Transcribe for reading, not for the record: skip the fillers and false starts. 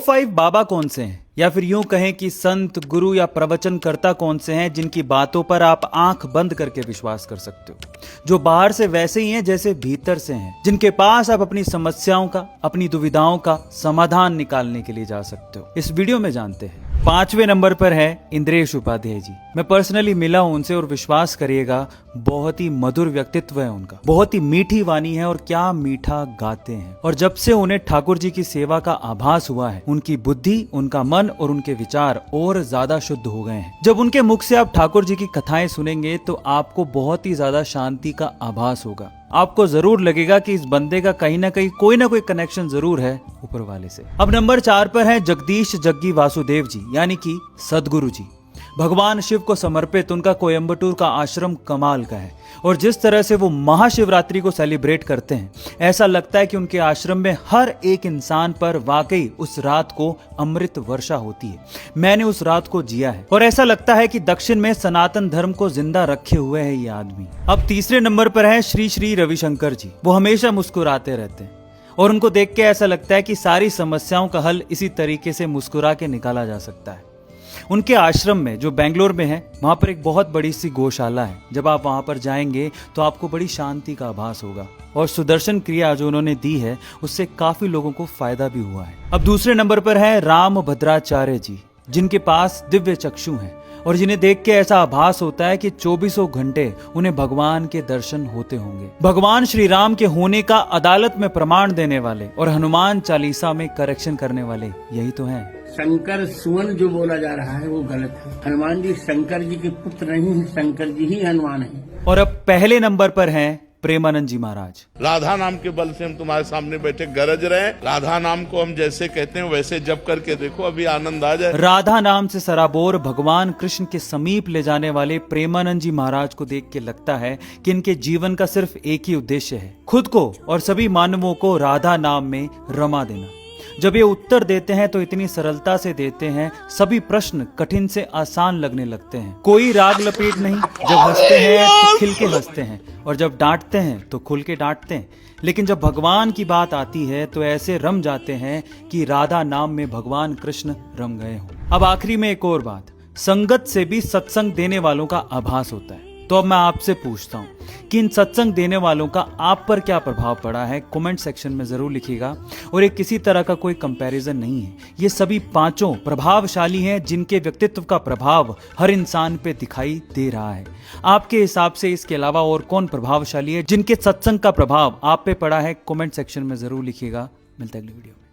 Top 5 बाबा कौन से हैं, या फिर यूं कहें कि संत, गुरु या प्रवचनकर्ता कौन से हैं जिनकी बातों पर आप आंख बंद करके विश्वास कर सकते हो, जो बाहर से वैसे ही हैं जैसे भीतर से हैं, जिनके पास आप अपनी समस्याओं का, अपनी दुविधाओं का समाधान निकालने के लिए जा सकते हो। इस वीडियो में जानते हैं। 5वें नंबर पर है इंद्रेश उपाध्याय जी। मैं पर्सनली मिला हूं उनसे और विश्वास करिएगा बहुत ही मधुर व्यक्तित्व है उनका, बहुत ही मीठी वाणी है और क्या मीठा गाते हैं। और जब से उन्हें ठाकुर जी की सेवा का आभास हुआ है, उनकी बुद्धि, उनका मन और उनके विचार और ज्यादा शुद्ध हो गए हैं। जब उनके मुख से आप ठाकुर जी की कथाएं सुनेंगे तो आपको बहुत ही ज्यादा शांति का आभास होगा। आपको जरूर लगेगा कि इस बंदे का कहीं ना कहीं कोई ना कोई कनेक्शन जरूर है ऊपर वाले से। अब नंबर 4 पर है जगदीश जग्गी वासुदेव जी, यानी कि सदगुरु जी। भगवान शिव को समर्पित उनका कोयम्बटूर का आश्रम कमाल का है और जिस तरह से वो महाशिवरात्रि को सेलिब्रेट करते हैं, ऐसा लगता है कि उनके आश्रम में हर एक इंसान पर वाकई उस रात को अमृत वर्षा होती है। मैंने उस रात को जिया है और ऐसा लगता है कि दक्षिण में सनातन धर्म को जिंदा रखे हुए है ये आदमी। अब तीसरे नंबर पर है श्री श्री रविशंकर जी। वो हमेशा मुस्कुराते रहते हैं और उनको देख के ऐसा लगता है कि सारी समस्याओं का हल इसी तरीके से मुस्कुरा के निकाला जा सकता है। उनके आश्रम में, जो बेंगलोर में है, वहां पर एक बहुत बड़ी सी गौशाला है। जब आप वहां पर जाएंगे तो आपको बड़ी शांति का आभास होगा और सुदर्शन क्रिया जो उन्होंने दी है उससे काफी लोगों को फायदा भी हुआ है। अब दूसरे नंबर पर है राम भद्राचार्य जी, जिनके पास दिव्य चक्षु हैं और जिन्हें देख के ऐसा आभास होता है कि 24 घंटे उन्हें भगवान के दर्शन होते होंगे। भगवान श्री राम के होने का अदालत में प्रमाण देने वाले और हनुमान चालीसा में करेक्शन करने वाले यही तो हैं। शंकर सुवन जो बोला जा रहा है वो गलत है। हनुमान जी शंकर जी के पुत्र नहीं है, शंकर जी ही हनुमान है। और अब पहले नंबर पर हैं प्रेमानंद जी महाराज। राधा नाम के बल से हम तुम्हारे सामने बैठे गरज रहे। राधा नाम को हम जैसे कहते हैं वैसे जप करके देखो, अभी आनंद आ जाए। राधा नाम से सराबोर भगवान कृष्ण के समीप ले जाने वाले प्रेमानंद जी महाराज को देख के लगता है कि इनके जीवन का सिर्फ एक ही उद्देश्य है, खुद को और सभी मानवों को राधा नाम में रमा देना। जब ये उत्तर देते हैं तो इतनी सरलता से देते हैं, सभी प्रश्न कठिन से आसान लगने लगते हैं। कोई राग लपेट नहीं, जब हंसते हैं तो खिल के हंसते हैं और जब डांटते हैं तो खुल के डांटते हैं। लेकिन जब भगवान की बात आती है तो ऐसे रम जाते हैं कि राधा नाम में भगवान कृष्ण रम गए हों। अब आखिरी में एक और बात, संगत से भी सत्संग देने वालों का आभास होता है। तो अब मैं आपसे पूछता हूं कि इन सत्संग देने वालों का आप पर क्या प्रभाव पड़ा है, कमेंट सेक्शन में जरूर लिखिएगा। और ये किसी तरह का कोई कंपैरिजन नहीं है, ये सभी पांचों प्रभावशाली हैं जिनके व्यक्तित्व का प्रभाव हर इंसान पे दिखाई दे रहा है। आपके हिसाब से इसके अलावा और कौन प्रभावशाली है जिनके सत्संग का प्रभाव आप पे पड़ा है, कमेंट सेक्शन में जरूर लिखिएगा। मिलता है अगली वीडियो।